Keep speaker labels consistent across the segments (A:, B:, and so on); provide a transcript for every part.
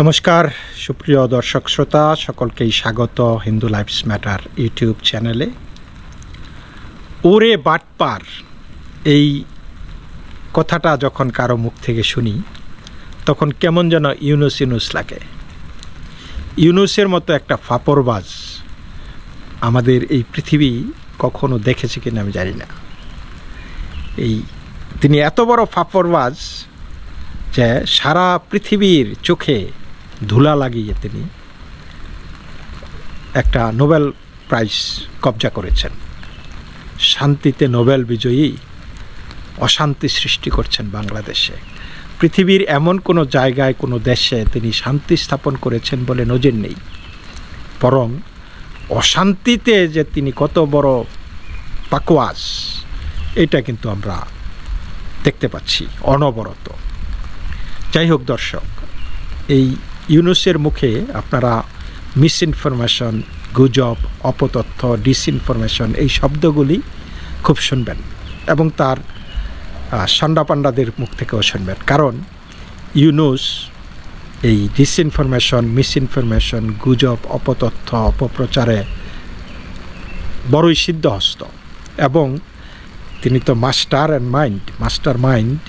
A: নমস্কার সুপ্রিয় দর্শক শ্রোতা সকলকেই স্বাগত হিন্দু লাইফস ম্যাটার ইউটিউব চ্যানেলে। ওরে বাটপার এই কথাটা যখন কারো মুখ থেকে শুনি তখন কেমন যেন ইউনুস ইউনুস লাগে। ইউনুসের মতো একটা ফাপরবাজ আমাদের এই পৃথিবী কখনো দেখেছে কিনা আমি জানি না। তিনি এত বড় ফাপরবাজ যে সারা পৃথিবীর চোখে ধুলা লাগিয়ে তিনি একটা নোবেল প্রাইজ কবজা করেছেন। শান্তিতে নোবেল বিজয়ী অশান্তি সৃষ্টি করছেন বাংলাদেশে। পৃথিবীর এমন কোনো জায়গায় কোনো দেশে তিনি শান্তি স্থাপন করেছেন বলে নজির নেই, বরং অশান্তিতে যে তিনি কত বড় পাকওয়াজ এটা কিন্তু আমরা দেখতে পাচ্ছি অনবরত। যাই হোক দর্শক, এই ইউনুসের মুখে আপনারা মিসইনফরমেশন, গুজব, অপতথ্য, ডিসইনফরমেশন এই শব্দগুলি খুব শুনবেন এবং তার সান্ডাপান্ডাদের মুখ থেকেও শুনবেন। কারণ ইউনুস এই ডিসইনফরমেশন, মিসইনফরমেশন, গুজব, অপতথ্য, অপপ্রচারে বড়ই সিদ্ধহস্ত এবং তিনি তো মাস্টার মাইন্ড।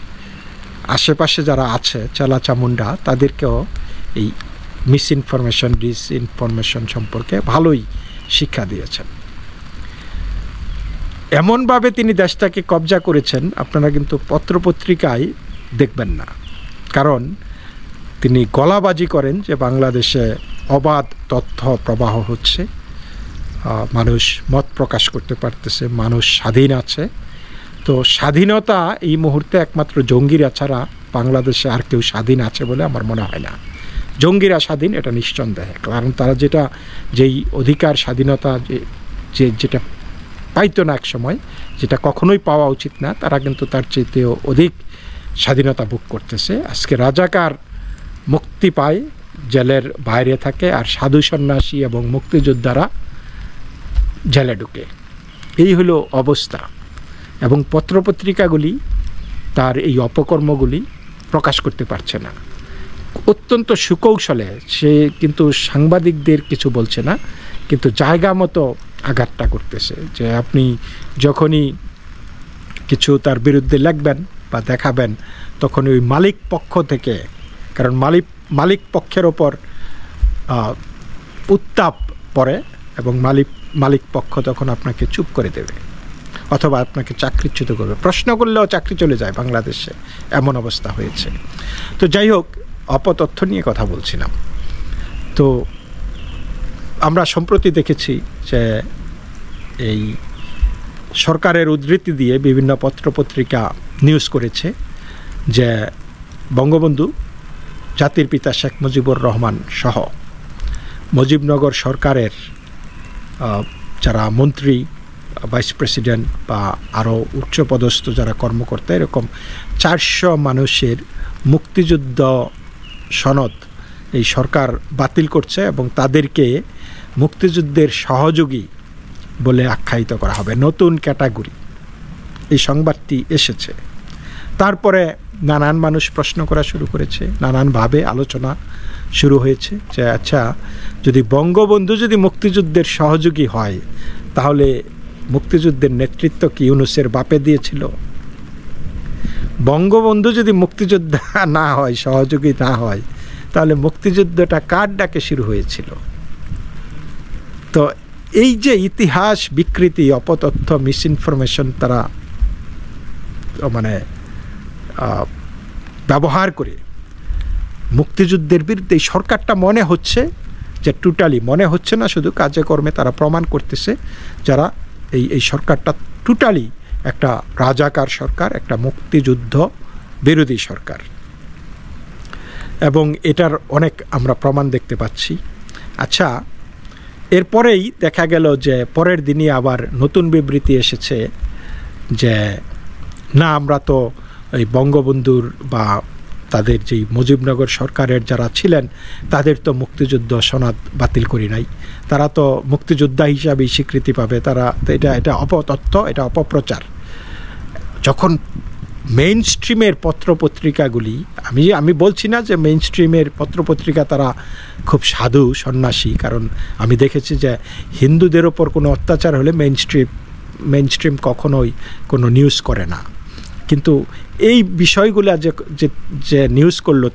A: আশেপাশে যারা আছে চালাচামুন্ডা তাদেরকেও এই মিসইনফরমেশন, ডিসইনফরমেশন সম্পর্কে ভালোই শিক্ষা দিয়েছেন। এমনভাবে তিনি দেশটাকে কবজা করেছেন আপনারা কিন্তু পত্রপত্রিকায় দেখবেন না। কারণ তিনি গলাবাজি করেন যে বাংলাদেশে অবাধ তথ্য প্রবাহ হচ্ছে, মানুষ মত প্রকাশ করতে পারতেছে, মানুষ স্বাধীন আছে। তো স্বাধীনতা এই মুহূর্তে একমাত্র জঙ্গিরা ছাড়া বাংলাদেশে আর কেউ স্বাধীন আছে বলে আমার মনে হয় না। জঙ্গিরা স্বাধীন এটা নিঃসন্দেহে, কারণ তারা যেই অধিকার স্বাধীনতা যেটা পাইতো না এক সময়, যেটা কখনোই পাওয়া উচিত না, তারা কিন্তু তার চেয়েতেও অধিক স্বাধীনতা ভোগ করতেছে। আজকে রাজাকার মুক্তি পায়, জেলের বাইরে থাকে, আর সাধু সন্ন্যাসী এবং মুক্তিযোদ্ধারা জেলে ঢুকে। এই হলো অবস্থা। এবং পত্রপত্রিকাগুলি তার এই অপকর্মগুলি প্রকাশ করতে পারছে না। অত্যন্ত সুকৌশলে সে কিন্তু সাংবাদিকদের কিছু বলছে না, কিন্তু জায়গা মতো আঘাতটা করতেছে। যে আপনি যখনই কিছু তার বিরুদ্ধে লিখবেন বা দেখাবেন তখন ওই মালিক পক্ষ থেকে, কারণ মালিক পক্ষের ওপর উত্তাপ পড়ে এবং মালিক পক্ষ তখন আপনাকে চুপ করে দেবে অথবা আপনাকে চাকরিচ্যুত করবে। প্রশ্ন করলেও চাকরি চলে যায় বাংলাদেশে, এমন অবস্থা হয়েছে। তো যাই হোক, অপতথ্য নিয়ে কথা বলছিলাম। তো আমরা সম্প্রতি দেখেছি যে এই সরকারের উদ্ধৃতি দিয়ে বিভিন্ন পত্রপত্রিকা নিউজ করেছে যে বঙ্গবন্ধু জাতির পিতা শেখ মুজিবুর রহমান সহ মুজিবনগর সরকারের যারা মন্ত্রী, ভাইস প্রেসিডেন্ট বা আরও উচ্চপদস্থ যারা কর্মকর্তা, এরকম 400 মানুষের মুক্তিযুদ্ধ সনদ এই সরকার বাতিল করছে এবং তাদেরকে মুক্তিযুদ্ধের সহযোগী বলে আখ্যায়িত করা হবে, নতুন ক্যাটাগরি। এই সংবাদটি এসেছে। তারপরে নানান মানুষ প্রশ্ন করা শুরু করেছে, নানানভাবে আলোচনা শুরু হয়েছে যে আচ্ছা, যদি বঙ্গবন্ধু যদি মুক্তিযুদ্ধের সহযোগী হয় তাহলে মুক্তিযুদ্ধের নেতৃত্ব কি ইউনুসের বাপে দিয়েছিল? বঙ্গবন্ধু যদি মুক্তিযোদ্ধা না হয়, সহযোগী না হয়, তাহলে মুক্তিযুদ্ধটা কার ডাকে শুরু হয়েছিল? তো এই যে ইতিহাস বিকৃতি, অপতথ্য, মিসইনফরমেশন তারা ব্যবহার করে মুক্তিযুদ্ধের বিরুদ্ধে এই সরকারটা মনে হচ্ছে যে টোটালি, মনে হচ্ছে না, শুধু কাজে কর্মে তারা প্রমাণ করতেছে যারা এই সরকারটা টোটালি একটা রাজাকার সরকার, একটা মুক্তিযুদ্ধ বিরোধী সরকার। এবং এটার অনেক আমরা প্রমাণ দেখতে পাচ্ছি। আচ্ছা, এরপরেই দেখা গেল যে পরের দিনই আবার নতুন বিবৃতি এসেছে যে না, আমরা তো এই বঙ্গবন্ধুর বা তাদের যেই মুজিবনগর সরকারের যারা ছিলেন তাদের তো মুক্তিযুদ্ধ সনদ বাতিল করি নাই, তারা তো মুক্তিযোদ্ধা হিসাবেই স্বীকৃতি পাবে, তারা এটা অপতথ্য, এটা অপপ্রচার। যখন মেইন স্ট্রিমের পত্রপত্রিকাগুলি, আমি বলছি না যে মেইন স্ট্রিমের পত্রপত্রিকা তারা খুব সাধু সন্ন্যাসী, কারণ আমি দেখেছি যে হিন্দুদের ওপর কোনো অত্যাচার হলে মেইন স্ট্রিম কখনোই কোনো নিউজ করে না। কিন্তু এই বিষয়গুলো যে নিউজ করলো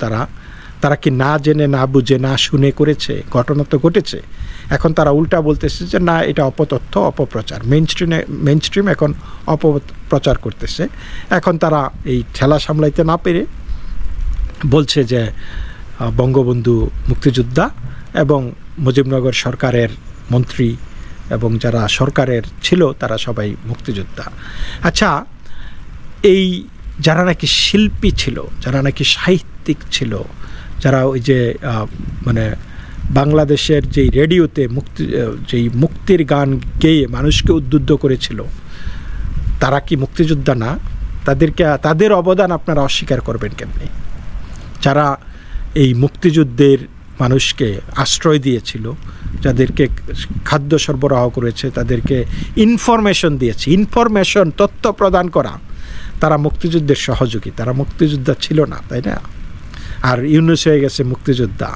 A: তারা কি না জেনে, না বুঝে, না শুনে করেছে? ঘটনা তো ঘটেছে। এখন তারা উল্টা বলতেছে যে না, এটা অপতথ্য, অপপ্রচার। মেইন স্ট্রিম এখন অপপ্রচার করতেছে। এখন তারা এই ঠেলা সামলাইতে না পেরে বলছে যে বঙ্গবন্ধু মুক্তিযোদ্ধা এবং মুজিবনগর সরকারের মন্ত্রী এবং যারা সরকারের ছিল তারা সবাই মুক্তিযোদ্ধা। আচ্ছা, এই যারা নাকি শিল্পী ছিল, যারা নাকি সাহিত্যিক ছিল, যারা ওই যে মানে বাংলাদেশের যেই রেডিওতে যেই মুক্তির গান গেয়ে মানুষকে উদ্বুদ্ধ করেছিল, তারা কি মুক্তিযোদ্ধা না? তাদের অবদান আপনারা অস্বীকার করবেন কেমনি? যারা এই মুক্তিযুদ্ধের মানুষকে আশ্রয় দিয়েছিল, যাদেরকে খাদ্য সরবরাহ করেছে, তাদেরকে ইনফরমেশন দিয়েছে, তথ্য প্রদান করা, তারা মুক্তিযুদ্ধের সহযোগী, তারা মুক্তিযোদ্ধা ছিল না, তাই না? আর ইউনূস হয়ে গেছে মুক্তিযোদ্ধা।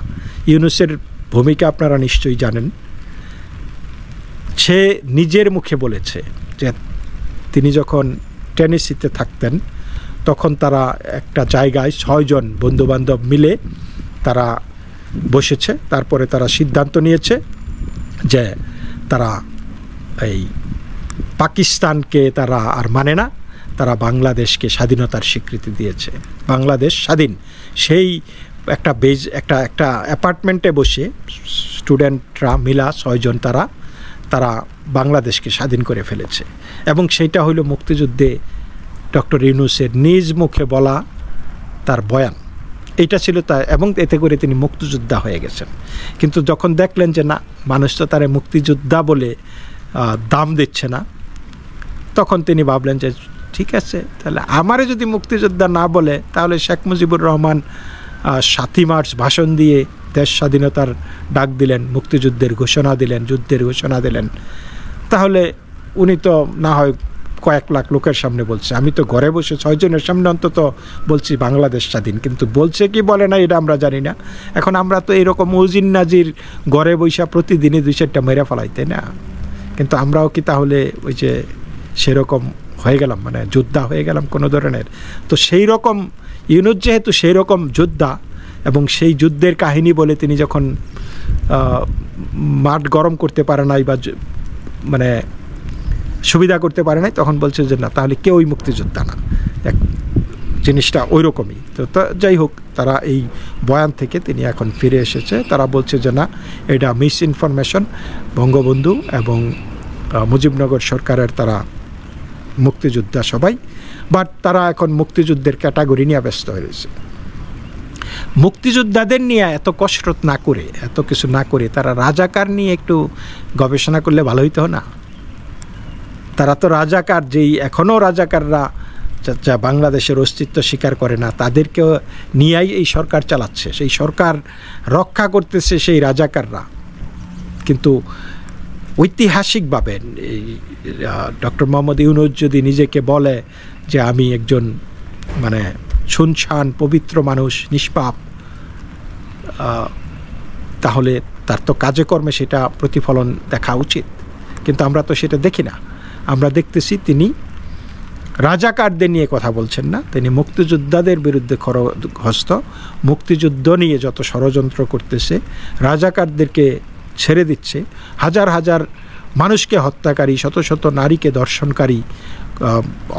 A: ইউনূসের ভূমিকা আপনারা নিশ্চয়ই জানেন। সে নিজের মুখে বলেছে যে তিনি যখন টেনেসিতে থাকতেন তখন তারা একটা জায়গায় 6 জন বন্ধুবান্ধব মিলে তারা বসেছে। তারপরে তারা সিদ্ধান্ত নিয়েছে যে তারা এই পাকিস্তানকে তারা আর মানে না, তারা বাংলাদেশকে স্বাধীনতার স্বীকৃতি দিয়েছে। বাংলাদেশ স্বাধীন। সেই একটা অ্যাপার্টমেন্টে বসে স্টুডেন্টরা মিলা 6 জন তারা বাংলাদেশকে স্বাধীন করে ফেলেছে। এবং সেইটা হইল মুক্তিযুদ্ধে ডক্টর ইউনূসের নিজ মুখে বলা তার বয়ান। এইটা ছিল তা, এবং এতে করে তিনি মুক্তিযোদ্ধা হয়ে গেছেন। কিন্তু যখন দেখলেন যে না, মানুষ তো তারা মুক্তিযোদ্ধা বলে দাম দিচ্ছে না, তখন তিনি ভাবলেন যে ঠিক আছে, তাহলে আমারে যদি মুক্তিযোদ্ধা না বলে, তাহলে শেখ মুজিবুর রহমান 7ই মার্চ ভাষণ দিয়ে দেশ স্বাধীনতার ডাক দিলেন, মুক্তিযুদ্ধের ঘোষণা দিলেন, যুদ্ধের ঘোষণা দিলেন, তাহলে উনি তো না হয় কয়েক লাখ লোকের সামনে বলছে, আমি তো ঘরে বসে 6 জনের সামনে অন্তত বলছি বাংলাদেশ স্বাধীন। কিন্তু বলছে কি বলে না এটা আমরা জানি না। এখন আমরা তো এরকম উজিন নাজির ঘরে বৈশা প্রতিদিনই 2-4টা মেরে ফেলাই, তাই না? কিন্তু আমরাও কি তাহলে ওই যে সেরকম হয়ে গেলাম, মানে যোদ্ধা হয়ে গেলাম কোনো ধরনের? তো সেই রকম ইউনূস যেহেতু সেই রকম যোদ্ধা, এবং সেই যুদ্ধের কাহিনী বলে তিনি যখন মাঠ গরম করতে পারে নাই বা মানে সুবিধা করতে পারে নাই, তখন বলছে যে না, তাহলে কেউই মুক্তিযোদ্ধা না। জিনিসটা ওই রকমই। তো যাই হোক, তারা এই বয়ান থেকে তিনি এখন ফিরে এসেছে। তারা বলছে যে না, এটা মিস ইনফরমেশন, বঙ্গবন্ধু এবং মুজিবনগর সরকারের তারা মুক্তিযোদ্ধা সবাই, বাট তারা এখন মুক্তিযুদ্ধের ক্যাটাগরি নিয়ে ব্যস্ত হয়েছে। মুক্তিযোদ্ধাদের নিয়ে এত কসরত না করে, এত কিছু না করে তারা রাজাকার নিয়ে একটু গবেষণা করলে ভালো হইতো না? তারা তো রাজাকার, যেই এখনও রাজাকাররা যা বাংলাদেশের অস্তিত্ব স্বীকার করে না, তাদেরকেও নিয়েই এই সরকার চালাচ্ছে, সেই সরকার রক্ষা করতেছে সেই রাজাকাররা। কিন্তু ঐতিহাসিকভাবে ডক্টর মোহাম্মদ ইউনূস যদি নিজেকে বলে যে আমি একজন মানে শুনশান পবিত্র মানুষ, নিষ্পাপ, তাহলে তার তো কাজে কর্মে সেটা প্রতিফলন দেখা উচিত। কিন্তু আমরা তো সেটা দেখি না। আমরা দেখতেছি তিনি রাজাকারদের নিয়ে কথা বলছেন না, তিনি মুক্তিযোদ্ধাদের বিরুদ্ধে খড়গহস্ত, মুক্তিযুদ্ধ নিয়ে যত ষড়যন্ত্র করতেছে, রাজাকারদেরকে ছেড়ে দিচ্ছে, হাজার হাজার মানুষকে হত্যাকারী, শত শত নারীকে ধর্ষণকারী,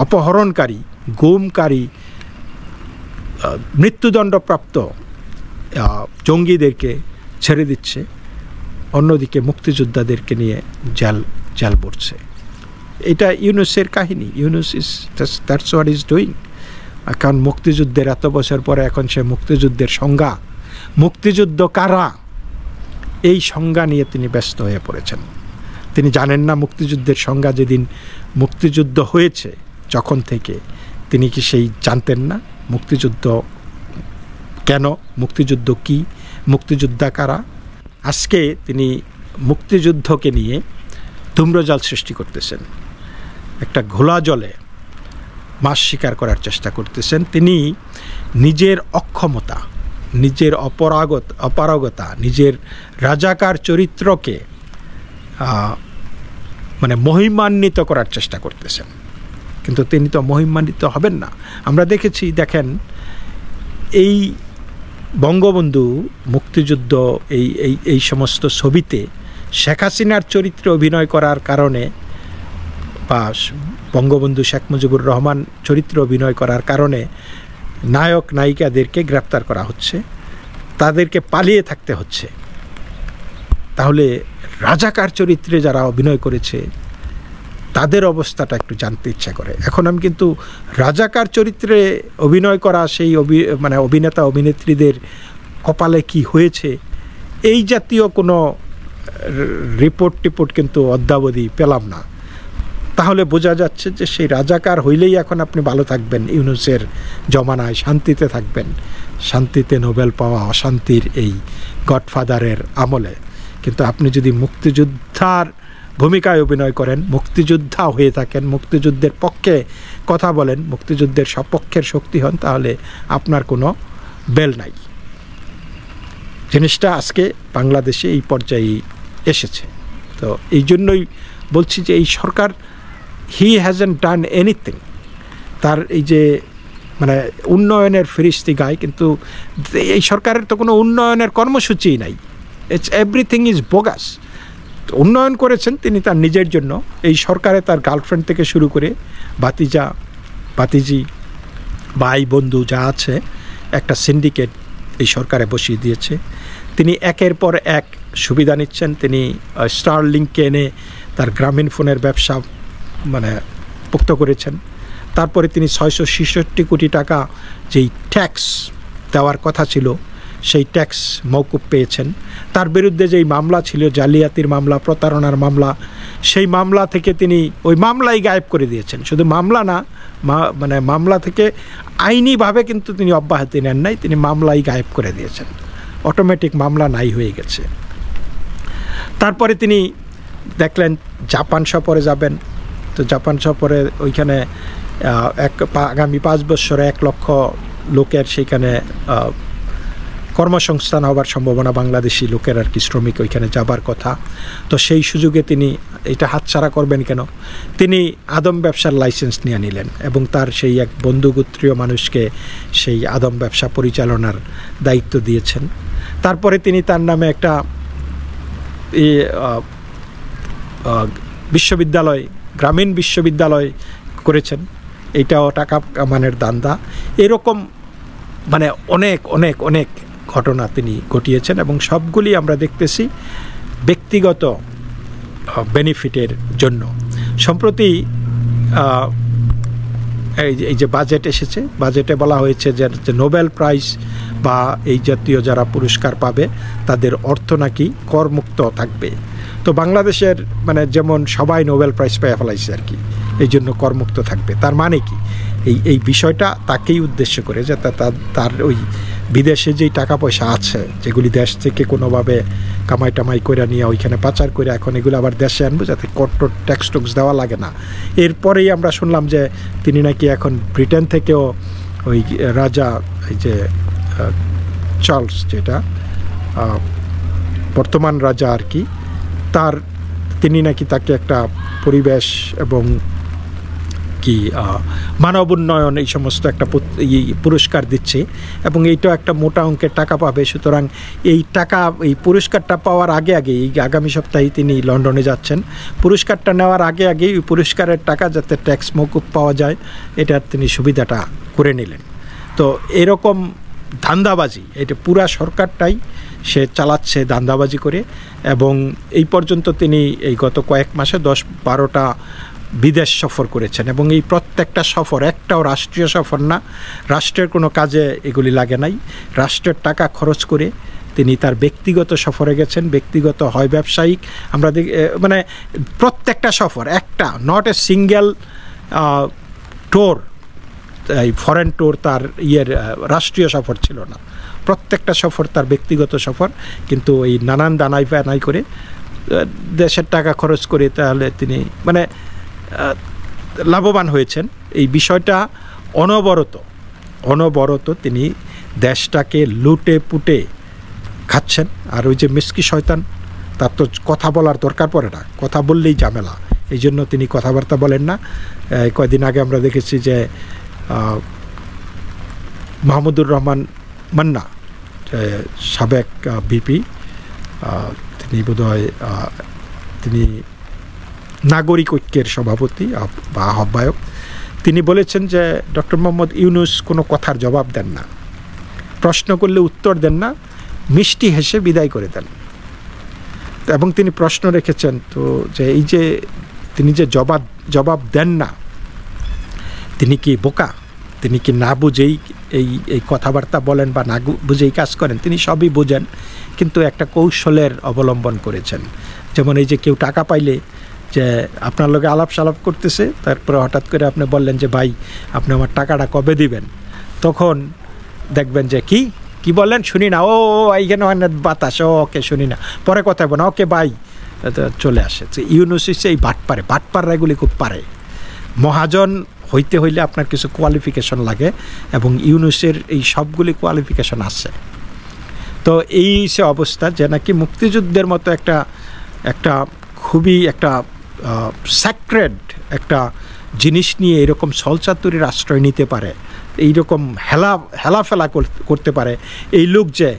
A: অপহরণকারী, গুমকারী, মৃত্যুদণ্ডপ্রাপ্ত জঙ্গিদেরকে ছেড়ে দিচ্ছে, অন্যদিকে মুক্তিযোদ্ধাদেরকে নিয়ে জাল পড়ছে। এটা ইউনূসের কাহিনী। Yunus that's what is doing. এখন মুক্তিযুদ্ধের এত বছর পরে এখন সে মুক্তিযুদ্ধের সংজ্ঞা, মুক্তিযুদ্ধ কারা, এই সংজ্ঞা নিয়ে তিনি ব্যস্ত হয়ে পড়েছেন। তিনি জানেন না মুক্তিযুদ্ধের সংজ্ঞা যেদিন মুক্তিযুদ্ধ হয়েছে যখন থেকে, তিনি কি সেই জানতেন না মুক্তিযুদ্ধ কেন, মুক্তিযুদ্ধ কি, মুক্তিযোদ্ধা কারা? আজকে তিনি মুক্তিযুদ্ধকে নিয়ে ধূম্রজাল সৃষ্টি করতেছেন। একটা ঘোলা জলে মাস স্বীকার করার চেষ্টা করতেছেন। তিনি নিজের অক্ষমতা, নিজের অপারগতা, নিজের রাজাকার চরিত্রকে মানে মহিমান্বিত করার চেষ্টা করতেছেন, কিন্তু তিনি তো মহিমান্বিত হবেন না। আমরা দেখেছি, দেখেন এই বঙ্গবন্ধু, মুক্তিযুদ্ধ, এই সমস্ত ছবিতে শেখ হাসিনার চরিত্রে অভিনয় করার কারণে বা বঙ্গবন্ধু শেখ মুজিবুর রহমান চরিত্রে অভিনয় করার কারণে নায়ক নায়িকাদেরকে গ্রেপ্তার করা হচ্ছে, তাদেরকে পালিয়ে থাকতে হচ্ছে। তাহলে রাজাকার চরিত্রে যারা অভিনয় করেছে তাদের অবস্থাটা একটু জানতে ইচ্ছা করে। এখন আমি কিন্তু রাজাকার চরিত্রে অভিনয় করা সেই মানে অভিনেতা অভিনেত্রীদের কপালে কি হয়েছে এই জাতীয় কোনো রিপোর্ট কিন্তু অদ্যাবধি পেলাম না। তাহলে বোঝা যাচ্ছে যে সেই রাজাকার হইলেই এখন আপনি ভালো থাকবেন, ইউনূসের জমানায় শান্তিতে থাকবেন, শান্তিতে নোবেল পাওয়া অশান্তির এই গডফাদারের আমলে। কিন্তু আপনি যদি মুক্তিযোদ্ধার ভূমিকায় অভিনয় করেন, মুক্তিযোদ্ধা হয়ে থাকেন, মুক্তিযুদ্ধের পক্ষে কথা বলেন, মুক্তিযুদ্ধের সপক্ষের শক্তি হন, তাহলে আপনার কোনো বেল নাই। জিনিসটা আজকে বাংলাদেশে এই পর্যায়ে এসেছে। তো এই জন্যই বলছি যে এই সরকার হি হ্যাজন্ট ডান এনিথিং। তার এই যে মানে উন্নয়নের ফিরিস্তি গায়, কিন্তু এই সরকারের তো কোনো উন্নয়নের কর্মসূচিই নাই। It's everything is bogus. উন্নয়ন করেছেন তিনি তার নিজের জন্য, এই সরকারে তার গার্লফ্রেন্ড থেকে শুরু করে ভাতিজা ভাতিজি ভাই বন্ধু যা আছে একটা সিন্ডিকেট এই সরকারে বসিয়ে দিয়েছে। তিনি একের পর এক সুবিধা নিচ্ছেন। তিনি স্টারলিংককে এনে তার গ্রামীণ ফোনের ব্যবসা মানে পোক্ত করেছেন। তারপরে তিনি 666 কোটি টাকা যেই ট্যাক্স দেওয়ার কথা ছিল সেই ট্যাক্স মওকুফ পেয়েছেন। তার বিরুদ্ধে যেই মামলা ছিল, জালিয়াতির মামলা, প্রতারণার মামলা, সেই মামলা থেকে তিনি ওই মামলাই গায়েব করে দিয়েছেন। শুধু মামলা না, মানে মামলা থেকে আইনিভাবে কিন্তু তিনি অব্যাহতি নেন নাই, তিনি মামলাই গায়েব করে দিয়েছেন। অটোমেটিক মামলা নাই হয়ে গেছে। তারপরে তিনি দেখলেন জাপান সফরে যাবেন। তো জাপান সফরে ওইখানে আগামী 5 বছরে 1 লক্ষ লোকের সেইখানে কর্মসংস্থান হবার সম্ভাবনা, বাংলাদেশি লোকের আর কি শ্রমিক ওইখানে যাবার কথা। তো সেই সুযোগে তিনি এটা হাতছাড়া করবেন কেন? তিনি আদম ব্যবসার লাইসেন্স নিয়ে নিলেন এবং তার সেই এক বন্ধুগোত্রীয় মানুষকে সেই আদম ব্যবসা পরিচালনার দায়িত্ব দিয়েছেন। তারপরে তিনি তার নামে একটা বিশ্ববিদ্যালয়, গ্রামীণ বিশ্ববিদ্যালয় করেছেন। এইটাও টাকা কামানের দান্দা। এরকম মানে অনেক অনেক অনেক ঘটনা তিনি ঘটিয়েছেন এবং সবগুলি আমরা দেখতেছি ব্যক্তিগত বেনিফিটের জন্য। সম্প্রতি এই যে বাজেট এসেছে, বাজেটে বলা হয়েছে যে নোবেল প্রাইজ বা এই জাতীয় যারা পুরস্কার পাবে তাদের অর্থ নাকি করমুক্ত থাকবে। তো বাংলাদেশের মানে যেমন সবাই নোবেল প্রাইজ পেয়ে ফেলাইছে আর কি, এই জন্য করমুক্ত থাকবে। তার মানে কি এই বিষয়টা তাকেই উদ্দেশ্য করে যে তার ওই বিদেশে যেই টাকা পয়সা আছে যেগুলি দেশ থেকে কোনোভাবে কামাই টামাই করে নিয়ে ওইখানে পাচার করে এখন এগুলো আবার দেশে আনবো যাতে কট্টর ট্যাক্স টুক্স দেওয়া লাগে না। এরপরেই আমরা শুনলাম যে তিনি নাকি এখন ব্রিটেন থেকেও ওই রাজা এই যে চার্লস, যেটা বর্তমান রাজা আর কি, তিনি নাকি তাকে একটা পরিবেশ এবং কি মানব উন্নয়ন এই সমস্ত একটা পুরস্কার দিচ্ছে এবং এইটাও একটা মোটা অঙ্কের টাকা পাবে। সুতরাং এই টাকা, এই পুরস্কারটা পাওয়ার আগে এই আগামী সপ্তাহে তিনি লন্ডনে যাচ্ছেন। পুরস্কারটা নেওয়ার আগে ওই পুরস্কারের টাকা যাতে ট্যাক্স মওকুফ পাওয়া যায় এটার তিনি সুবিধাটা করে নিলেন। তো এরকম ধান্দাবাজি, এটা পুরা সরকারটাই সে চালাচ্ছে ধান্দাবাজি করে। এবং এই পর্যন্ত তিনি এই গত কয়েক মাসে 10-12টা বিদেশ সফর করেছেন এবং এই প্রত্যেকটা সফর একটাও রাষ্ট্রীয় সফর না, রাষ্ট্রের কোনো কাজে এগুলি লাগে নাই। রাষ্ট্রের টাকা খরচ করে তিনি তার ব্যক্তিগত সফরে গেছেন, ব্যক্তিগত হয় ব্যবসায়িক। আমরা মানে প্রত্যেকটা সফর একটা, নট এ সিঙ্গেল টোর, এই ফরেন টোর তার রাষ্ট্রীয় সফর ছিল না। প্রত্যেকটা সফর তার ব্যক্তিগত সফর, কিন্তু এই নানান দানাই ফেনাই করে দেশের টাকা খরচ করে তাহলে তিনি মানে লাভবান হয়েছেন। এই বিষয়টা অনবরত তিনি দেশটাকে লুটে পুটে খাচ্ছেন। আর ওই যে মিসকি শয়তান, তার তো কথা বলার দরকার পড়ে না, কথা বললেই ঝামেলা, এই জন্য তিনি কথাবার্তা বলেন না। কয়েকদিন আগে আমরা দেখেছি যে মাহমুদুর রহমান মান্না, সাবেক ভিপি, তিনি বোধহয় তিনি নাগরিক ঐক্যের সভাপতি বা আহ্বায়ক, তিনি বলেছেন যে ডক্টর মোহাম্মদ ইউনূস কোনো কথার জবাব দেন না, প্রশ্ন করলে উত্তর দেন না, মিষ্টি হেসে বিদায় করে দেন। এবং তিনি প্রশ্ন রেখেছেন তো যে এই যে তিনি যে জবাব দেন না, তিনি কি বোকা? তিনি কি না বুঝেই এই কথাবার্তা বলেন বা না বুঝেই কাজ করেন? তিনি সবই বোঝেন, কিন্তু একটা কৌশলের অবলম্বন করেছেন। যেমন এই যে কেউ টাকা পাইলে যে আপনার লোকে আলাপ সালাপ করতেছে, তারপরে হঠাৎ করে আপনি বললেন যে ভাই আপনি আমার টাকাটা কবে দিবেন, তখন দেখবেন যে কি বললেন শুনি না, ও এইখানে অনেক বাতাস, ওকে শুনি না, পরে কথা বলো না, ওকে ভাই, চলে আসে। ইউনূস হচ্ছে এই বাটপাররা এগুলি খুব পারে। মহাজন হইতে হইলে আপনার কিছু কোয়ালিফিকেশন লাগে, এবং ইউনূসের এই সবগুলি কোয়ালিফিকেশন আছে। তো এই সে অবস্থা যে নাকি মুক্তিযুদ্ধের মতো একটা খুবই একটা স্যাক্রেড একটা জিনিস নিয়ে এরকম ছলচাতুরির আশ্রয় নিতে পারে, এইরকম হেলাফেলা করতে পারে এই লোক, যে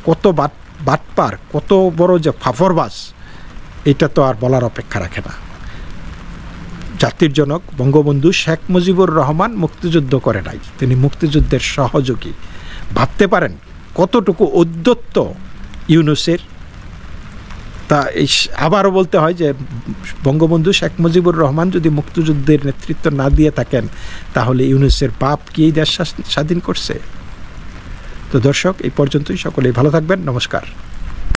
A: কত বাটপার, কত বড় যে ফাফরবাজ, এটা তো আর বলার অপেক্ষা রাখে না। জাতির জনক বঙ্গবন্ধু শেখ মুজিবুর রহমান মুক্তিযুদ্ধ করে নাই, তিনি মুক্তিযুদ্ধের সহযোগী। ভাবতে পারেন কতটুকু ঔদ্ধত্য ইউনূসের। তা এই আবারও বলতে হয় যে বঙ্গবন্ধু শেখ মুজিবুর রহমান যদি মুক্তিযুদ্ধের নেতৃত্ব না দিয়ে থাকেন, তাহলে ইউনূসের বাপ কি এই দেশ স্বাধীন করছে? তো দর্শক, এই পর্যন্তই। সকলেই ভালো থাকবেন। নমস্কার।